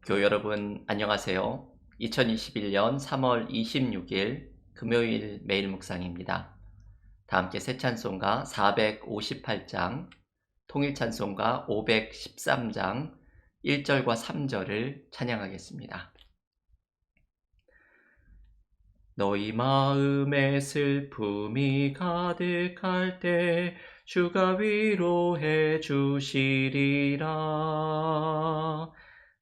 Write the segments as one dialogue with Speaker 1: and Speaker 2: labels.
Speaker 1: 교회 여러분 안녕하세요. 2021년 3월 26일 금요일 매일 묵상입니다. 다 함께 새 찬송가 458장, 통일 찬송가 513장 1절과 3절을 찬양하겠습니다. 너희 마음에 슬픔이 가득할 때 주가 위로해 주시리라.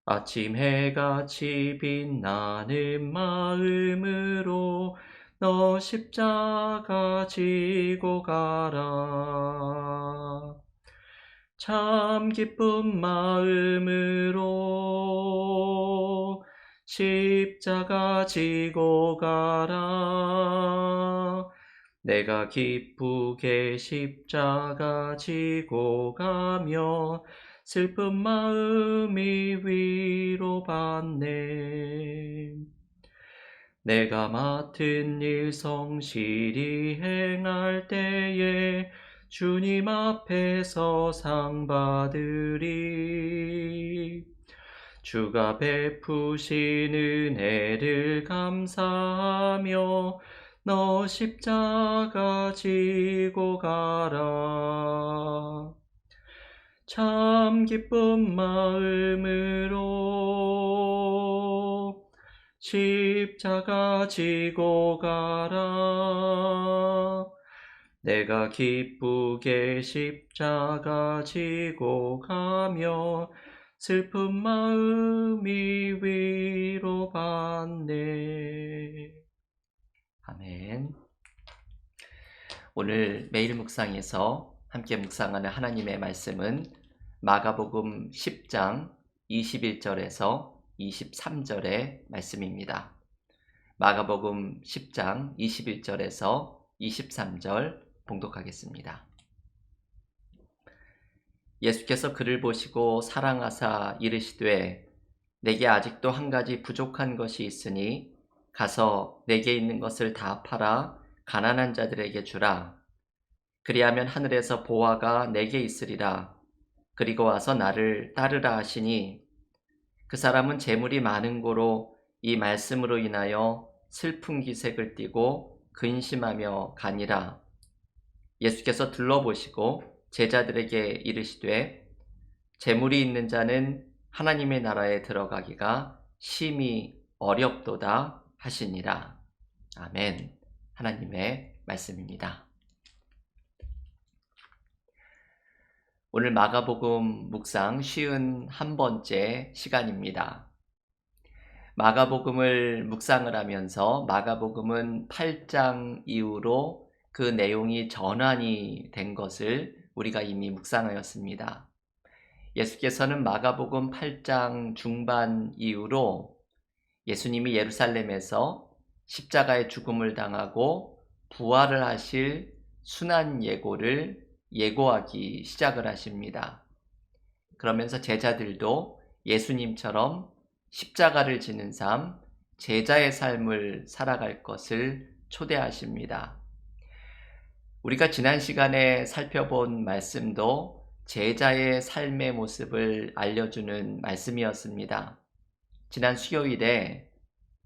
Speaker 1: 아침 해같이 빛나는 마음으로 너 십자가 지고 가라. 참 기쁜 마음으로 십자가 지고 가라. 내가 기쁘게 십자가 지고 가며 슬픈 마음이 위로받네. 내가 맡은 일 성실히 행할 때에 주님 앞에서 상 받으리. 주가 베푸신 은혜를 감사하며 너 십자가 지고 가라. 참 기쁜 마음으로 십자가 지고 가라. 내가 기쁘게 십자가 지고 가며 슬픈 마음이 위로받네. 아멘. 오늘 매일 묵상에서 함께 묵상하는 하나님의 말씀은 마가복음 10장 21절에서 23절의 말씀입니다. 마가복음 10장 21절에서 23절 봉독하겠습니다. 예수께서 그를 보시고 사랑하사 이르시되 내게 아직도 한 가지 부족한 것이 있으니 가서 내게 있는 것을 다 팔아 가난한 자들에게 주라. 그리하면 하늘에서 보화가 내게 있으리라. 그리고 와서 나를 따르라 하시니 그 사람은 재물이 많은 고로 이 말씀으로 인하여 슬픈 기색을 띠고 근심하며 가니라. 예수께서 둘러보시고 제자들에게 이르시되 재물이 있는 자는 하나님의 나라에 들어가기가 심히 어렵도다 하시니라. 아멘. 하나님의 말씀입니다. 오늘 마가복음 묵상 51번째 시간입니다. 마가복음을 묵상을 하면서 마가복음은 8장 이후로 그 내용이 전환이 된 것을 우리가 이미 묵상하였습니다. 예수께서는 마가복음 8장 중반 이후로 예수님이 예루살렘에서 십자가의 죽음을 당하고 부활을 하실 순환 예고를 예고하기 시작을 하십니다. 그러면서 제자들도 예수님처럼 십자가를 지는 삶, 제자의 삶을 살아갈 것을 초대하십니다. 우리가 지난 시간에 살펴본 말씀도 제자의 삶의 모습을 알려주는 말씀이었습니다. 지난 수요일에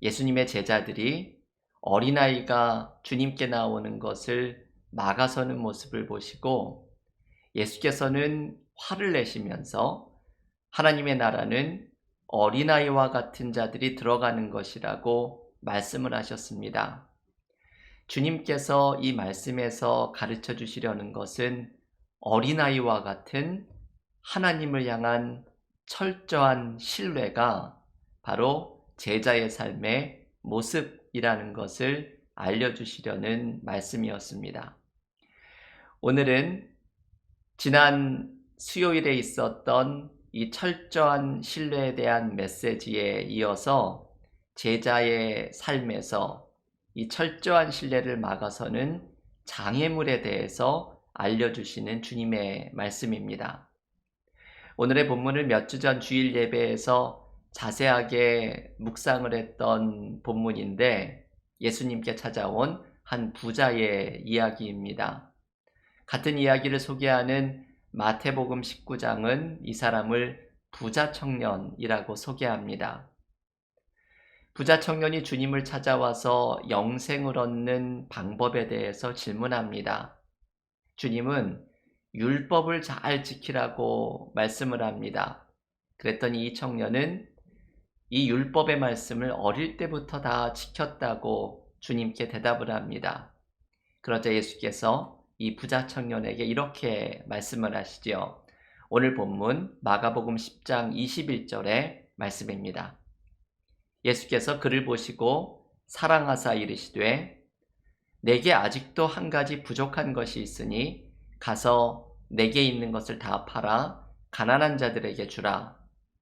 Speaker 1: 예수님의 제자들이 어린아이가 주님께 나오는 것을 막아서는 모습을 보시고 예수께서는 화를 내시면서 하나님의 나라는 어린아이와 같은 자들이 들어가는 것이라고 말씀을 하셨습니다. 주님께서 이 말씀에서 가르쳐 주시려는 것은 어린아이와 같은 하나님을 향한 철저한 신뢰가 바로 제자의 삶의 모습이라는 것을 알려주시려는 말씀이었습니다. 오늘은 지난 수요일에 있었던 이 철저한 신뢰에 대한 메시지에 이어서 제자의 삶에서 이 철저한 신뢰를 막아서는 장애물에 대해서 알려주시는 주님의 말씀입니다. 오늘의 본문을 몇 주 전 주일 예배에서 자세하게 묵상을 했던 본문인데 예수님께 찾아온 한 부자의 이야기입니다. 같은 이야기를 소개하는 마태복음 19장은 이 사람을 부자 청년이라고 소개합니다. 부자 청년이 주님을 찾아와서 영생을 얻는 방법에 대해서 질문합니다. 주님은 율법을 잘 지키라고 말씀을 합니다. 그랬더니 이 청년은 이 율법의 말씀을 어릴 때부터 다 지켰다고 주님께 대답을 합니다. 그러자 예수께서 이 부자 청년에게 이렇게 말씀을 하시죠. 오늘 본문 마가복음 10장 21절의 말씀입니다. 예수께서 그를 보시고 사랑하사 이르시되 내게 아직도 한 가지 부족한 것이 있으니 가서 내게 있는 것을 다 팔아 가난한 자들에게 주라.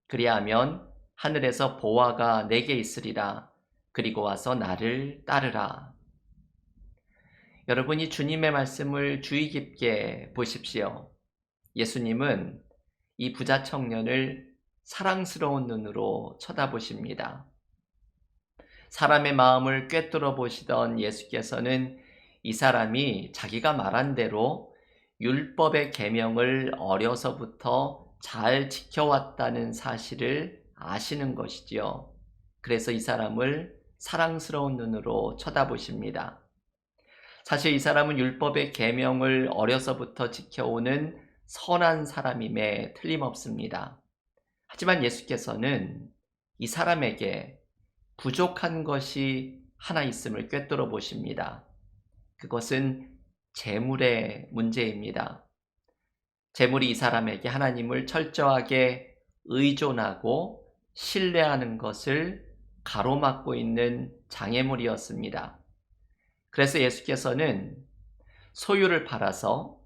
Speaker 1: 그리하면 하늘에서 보화가 내게 있으리라. 그리고 와서 나를 따르라. 여러분이 주님의 말씀을 주의 깊게 보십시오. 예수님은 이 부자 청년을 사랑스러운 눈으로 쳐다보십니다. 사람의 마음을 꿰뚫어 보시던 예수께서는 이 사람이 자기가 말한 대로 율법의 계명을 어려서부터 잘 지켜왔다는 사실을 아시는 것이지요. 그래서 이 사람을 사랑스러운 눈으로 쳐다보십니다. 사실 이 사람은 율법의 계명을 어려서부터 지켜오는 선한 사람임에 틀림없습니다. 하지만 예수께서는 이 사람에게 부족한 것이 하나 있음을 꿰뚫어 보십니다. 그것은 재물의 문제입니다. 재물이 이 사람에게 하나님을 철저하게 의존하고 신뢰하는 것을 가로막고 있는 장애물이었습니다. 그래서 예수께서는 소유를 팔아서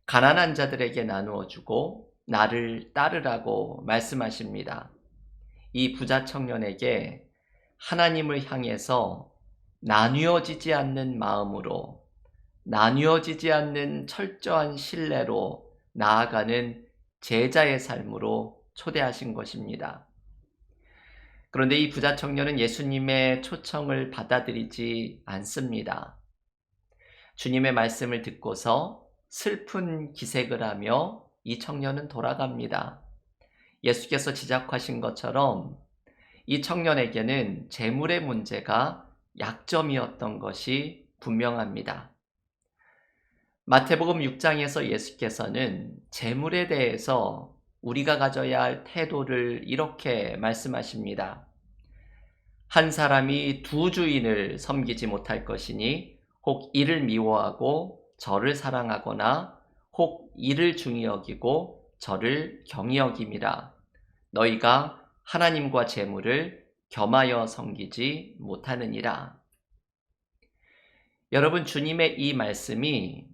Speaker 1: 가난한 자들에게 나누어 주고 나를 따르라고 말씀하십니다. 이 부자 청년에게 하나님을 향해서 나뉘어지지 않는 마음으로, 나뉘어지지 않는 철저한 신뢰로 나아가는 제자의 삶으로 초대하신 것입니다. 그런데 이 부자 청년은 예수님의 초청을 받아들이지 않습니다. 주님의 말씀을 듣고서 슬픈 기색을 하며 이 청년은 돌아갑니다. 예수께서 지적하신 것처럼 이 청년에게는 재물의 문제가 약점이었던 것이 분명합니다. 마태복음 6장에서 예수께서는 재물에 대해서 우리가 가져야 할 태도를 이렇게 말씀하십니다. 한 사람이 두 주인을 섬기지 못할 것이니 혹 이를 미워하고 저를 사랑하거나 혹 이를 중히 여기고 저를 경히 여김이라. 너희가 하나님과 재물을 겸하여 섬기지 못하느니라. 여러분, 주님의 이 말씀이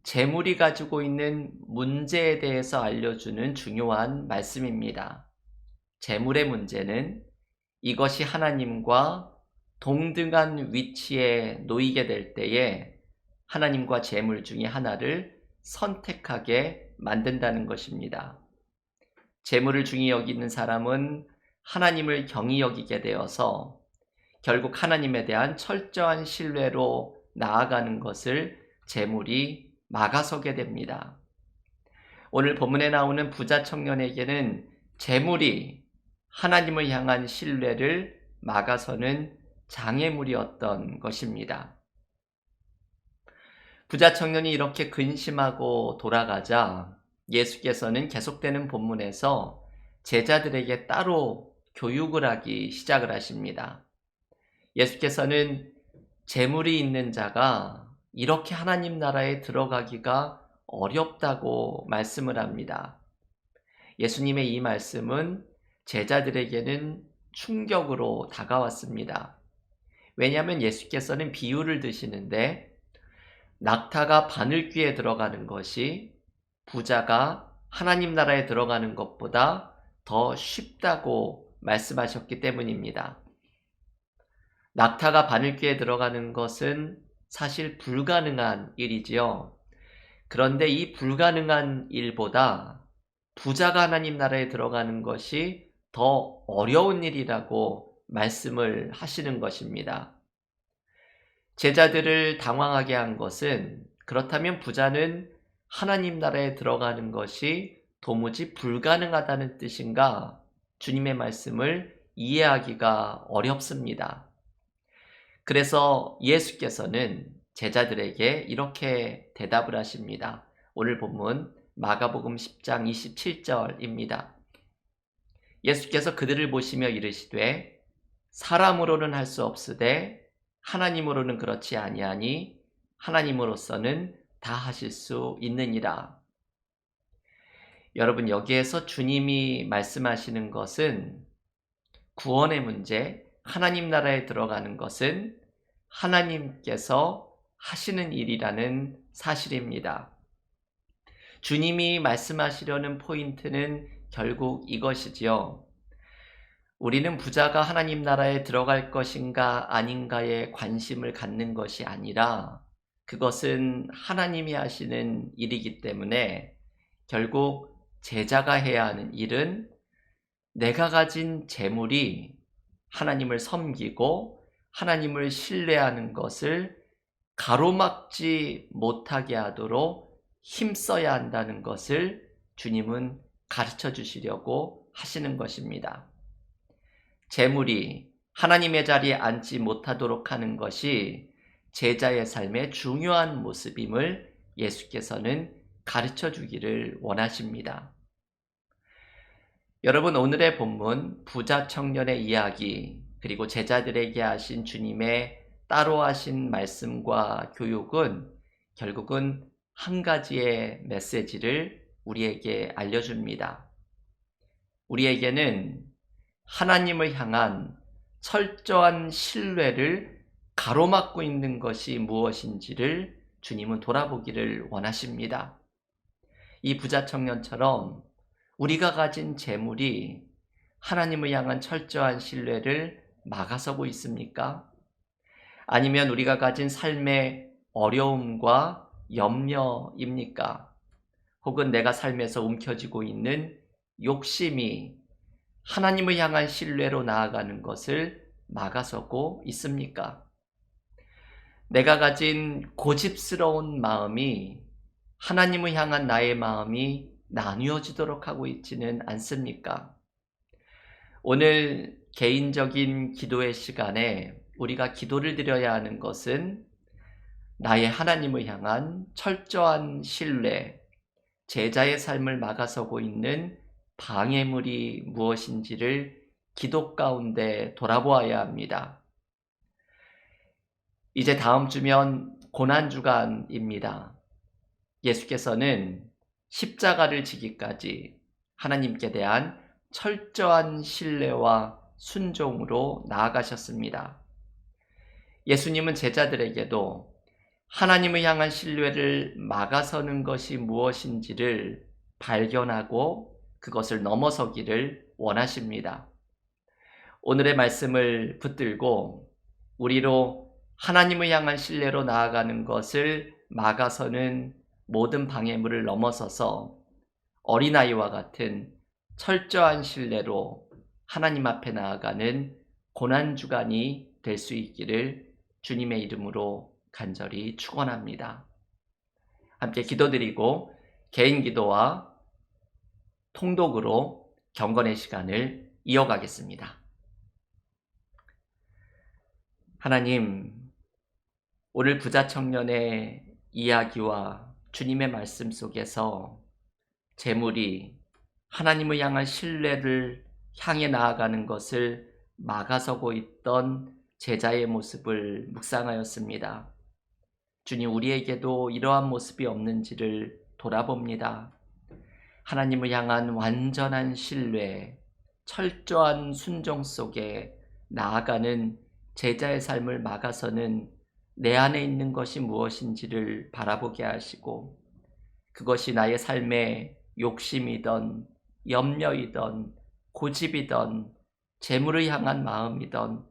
Speaker 1: 재물이 가지고 있는 문제에 대해서 알려주는 중요한 말씀입니다. 재물의 문제는 이것이 하나님과 동등한 위치에 놓이게 될 때에 하나님과 재물 중에 하나를 선택하게 만든다는 것입니다. 재물을 중히 여기는 사람은 하나님을 경히 여기게 되어서 결국 하나님에 대한 철저한 신뢰로 나아가는 것을 재물이 막아서게 됩니다. 오늘 본문에 나오는 부자 청년에게는 재물이 하나님을 향한 신뢰를 막아서는 장애물이었던 것입니다. 부자 청년이 이렇게 근심하고 돌아가자 예수께서는 계속되는 본문에서 제자들에게 따로 교육을 하기 시작을 하십니다. 예수께서는 재물이 있는 자가 이렇게 하나님 나라에 들어가기가 어렵다고 말씀을 합니다. 예수님의 이 말씀은 제자들에게는 충격으로 다가왔습니다. 왜냐하면 예수께서는 비유를 드시는데 낙타가 바늘귀에 들어가는 것이 부자가 하나님 나라에 들어가는 것보다 더 쉽다고 말씀하셨기 때문입니다. 낙타가 바늘귀에 들어가는 것은 사실 불가능한 일이지요. 그런데 이 불가능한 일보다 부자가 하나님 나라에 들어가는 것이 더 어려운 일이라고 말씀을 하시는 것입니다. 제자들을 당황하게 한 것은 그렇다면 부자는 하나님 나라에 들어가는 것이 도무지 불가능하다는 뜻인가? 주님의 말씀을 이해하기가 어렵습니다. 그래서 예수께서는 제자들에게 이렇게 대답을 하십니다. 오늘 본문 마가복음 10장 27절입니다. 예수께서 그들을 보시며 이르시되 사람으로는 할 수 없으되 하나님으로는 그렇지 아니하니 하나님으로서는 다 하실 수 있느니라. 여러분, 여기에서 주님이 말씀하시는 것은 구원의 문제, 하나님 나라에 들어가는 것은 하나님께서 하시는 일이라는 사실입니다. 주님이 말씀하시려는 포인트는 결국 이것이지요. 우리는 부자가 하나님 나라에 들어갈 것인가 아닌가에 관심을 갖는 것이 아니라 그것은 하나님이 하시는 일이기 때문에 결국 제자가 해야 하는 일은 내가 가진 재물이 하나님을 섬기고 하나님을 신뢰하는 것을 가로막지 못하게 하도록 힘써야 한다는 것을 주님은 가르쳐 주시려고 하시는 것입니다. 재물이 하나님의 자리에 앉지 못하도록 하는 것이 제자의 삶의 중요한 모습임을 예수께서는 가르쳐 주기를 원하십니다. 여러분, 오늘의 본문 부자 청년의 이야기 그리고 제자들에게 하신 주님의 따로 하신 말씀과 교육은 결국은 한 가지의 메시지를 우리에게 알려줍니다. 우리에게는 하나님을 향한 철저한 신뢰를 가로막고 있는 것이 무엇인지를 주님은 돌아보기를 원하십니다. 이 부자 청년처럼 우리가 가진 재물이 하나님을 향한 철저한 신뢰를 막아서고 있습니까? 아니면 우리가 가진 삶의 어려움과 염려입니까? 혹은 내가 삶에서 움켜쥐고 있는 욕심이 하나님을 향한 신뢰로 나아가는 것을 막아서고 있습니까? 내가 가진 고집스러운 마음이 하나님을 향한 나의 마음이 나뉘어지도록 하고 있지는 않습니까? 오늘 개인적인 기도의 시간에 우리가 기도를 드려야 하는 것은 나의 하나님을 향한 철저한 신뢰, 제자의 삶을 막아서고 있는 방해물이 무엇인지를 기도 가운데 돌아보아야 합니다. 이제 다음 주면 고난주간입니다. 예수께서는 십자가를 지기까지 하나님께 대한 철저한 신뢰와 순종으로 나아가셨습니다. 예수님은 제자들에게도 하나님을 향한 신뢰를 막아서는 것이 무엇인지를 발견하고 그것을 넘어서기를 원하십니다. 오늘의 말씀을 붙들고 우리로 하나님을 향한 신뢰로 나아가는 것을 막아서는 모든 방해물을 넘어서서 어린아이와 같은 철저한 신뢰로 하나님 앞에 나아가는 고난주간이 될 수 있기를 주님의 이름으로 간절히 축원합니다. 함께 기도드리고 개인 기도와 통독으로 경건의 시간을 이어가겠습니다. 하나님, 오늘 부자 청년의 이야기와 주님의 말씀 속에서 재물이 하나님을 향한 신뢰를 향해 나아가는 것을 막아서고 있던 제자의 모습을 묵상하였습니다. 주님, 우리에게도 이러한 모습이 없는지를 돌아봅니다. 하나님을 향한 완전한 신뢰, 철저한 순종 속에 나아가는 제자의 삶을 막아서는 내 안에 있는 것이 무엇인지를 바라보게 하시고 그것이 나의 삶의 욕심이든 염려이든 고집이든 재물을 향한 마음이든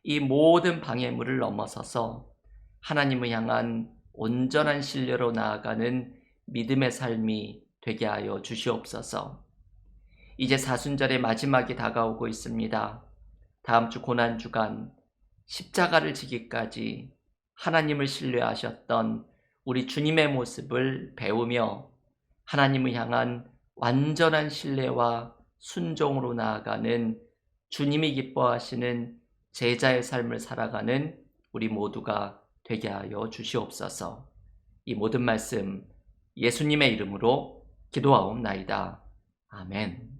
Speaker 1: 이 모든 방해물을 넘어서서 하나님을 향한 온전한 신뢰로 나아가는 믿음의 삶이 되게 하여 주시옵소서. 이제 사순절의 마지막이 다가오고 있습니다. 다음 주 고난주간 십자가를 지기까지 하나님을 신뢰하셨던 우리 주님의 모습을 배우며 하나님을 향한 완전한 신뢰와 순종으로 나아가는 주님이 기뻐하시는 제자의 삶을 살아가는 우리 모두가 되게 하여 주시옵소서. 이 모든 말씀 예수님의 이름으로 기도하옵나이다. 아멘.